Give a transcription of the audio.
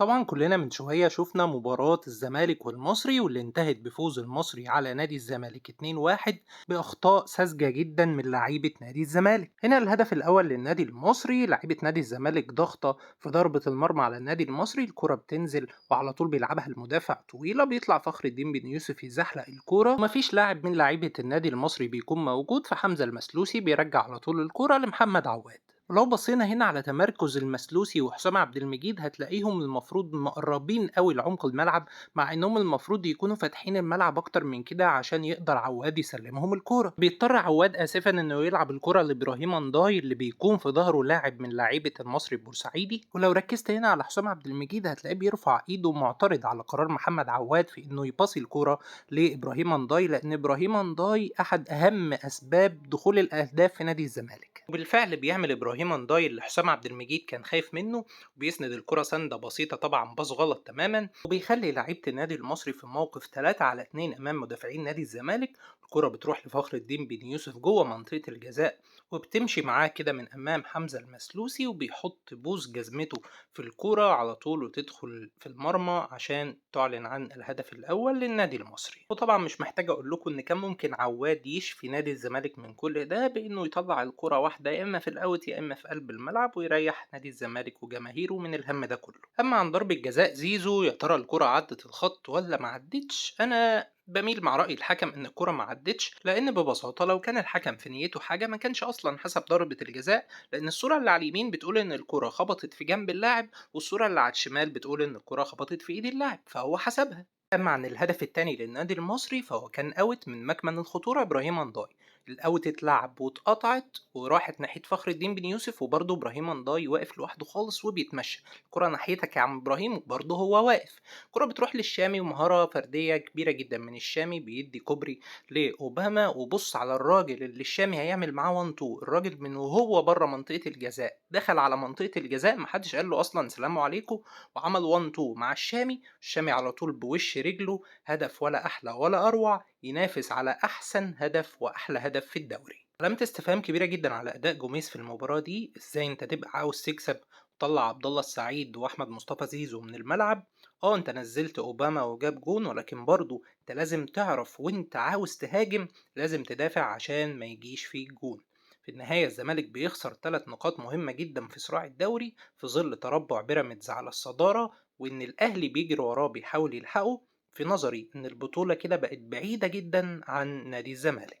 طبعا كلنا من شوية شفنا مباراة الزمالك والمصري واللي انتهت بفوز المصري على نادي الزمالك 2-1 بأخطاء ساذجة جدا من لعيبة نادي الزمالك. هنا الهدف الأول للنادي المصري، لعيبة نادي الزمالك ضغطة في ضربة المرمى على النادي المصري، الكرة بتنزل وعلى طول بيلعبها المدافع طويلة، بيطلع فخر الدين بن يوسف يزحلق الكرة ومفيش لاعب من لعيبة النادي المصري بيكون موجود، فحمزة المسلوسي بيرجع على طول الكرة لمحمد عواد. ولو بصينا هنا على تمركز المسلوسي وحسام عبد المجيد هتلاقيهم المفروض مقربين قوي لعمق الملعب، مع انهم المفروض يكونوا فاتحين الملعب اكتر من كده عشان يقدر عواد يسلمهم الكوره. بيضطر عواد اسفا انه يلعب الكوره لابراهيم انداي اللي بيكون في ظهره لاعب من لعيبه المصري البورسعيدي. ولو ركزت هنا على حسام عبد المجيد هتلاقيه بيرفع ايده معترض على قرار محمد عواد في انه يباصي الكوره لابراهيم انداي، لان ابراهيم انداي احد اهم اسباب دخول الاهداف في نادي الزمالك. وبالفعل بيعمل ابراهيم انداي اللي حسام عبد المجيد كان خايف منه، وبيسند الكرة سندة بسيطة، طبعا باص غلط تماما، وبيخلي لعيبة النادي المصري في موقف 3 على 2 امام مدافعين نادي الزمالك. الكرة بتروح لفخر الدين بن يوسف جوه منطقة الجزاء، وبتمشي معاه كده من امام حمزة المسلوسي، وبيحط بوز جزمته في الكرة على طول وتدخل في المرمى عشان تعلن عن الهدف الاول للنادي المصري. وطبعا مش محتاج اقول لكم ان كان ممكن عواد يشفي نادي الزمالك من كل ده بانه يطلع الكرة واحدة يا اما في الاوت يا اما في قلب الملعب، ويريح نادي الزمالك وجماهيره من الهم ده كله. اما عن ضربة جزاء زيزو، يا ترى الكرة عدت الخط ولا ما عدتش؟ انا بميل مع رأي الحكم ان الكرة ما عدتش، لان ببساطة لو كان الحكم في نيته حاجة ما كانش اصلا حسب ضربة الجزاء، لان الصورة اللي على اليمين بتقول ان الكرة خبطت في جنب اللاعب، والصورة اللي على الشمال بتقول ان الكرة خبطت في ايد اللاعب، فهو حسبها. أما عن الهدف التاني للنادي المصري فهو كان اوت من مكمن الخطورة إبراهيم أنداي. الأوت اتلعب واتقطعت وراحت ناحية فخر الدين بن يوسف، وبرضه إبراهيم أنداي واقف لوحده خالص وبيتمشى. الكرة ناحيتك يا عم إبراهيم، وبرضه هو واقف. الكرة بتروح للشامي، ومهارة فردية كبيرة جدا من الشامي، بيدي كوبري لأوباما، وبص على الراجل اللي الشامي هيعمل معاه 1 2، الراجل من وهو بره منطقة الجزاء دخل على منطقة الجزاء، محدش قال له أصلا سلام عليكم، وعمل 1 2 مع الشامي. الشامي على طول بوش رجله، هدف ولا أحلى ولا أروع، ينافس على أحسن هدف وأحلى هدف في الدوري. علامة استفهام كبيرة جدا على أداء جوميز في المباراة دي، إزاي أنت تبقى عاوز تكسب وتطلع عبد الله السعيد وأحمد مصطفى زيزو من الملعب؟ أنت نزلت أوباما وجاب جون، ولكن برضه أنت لازم تعرف وأنت عاوز تهاجم لازم تدافع عشان ما يجيش فيك جون. في النهاية الزمالك بيخسر 3 نقاط مهمة جدا في صراع الدوري في ظل تربع بيراميدز على الصدارة، وإن الأهلي بيجري وراه بيحاول يلحقه. في نظري إن البطولة كده بقت بعيدة جدا عن نادي الزمالك.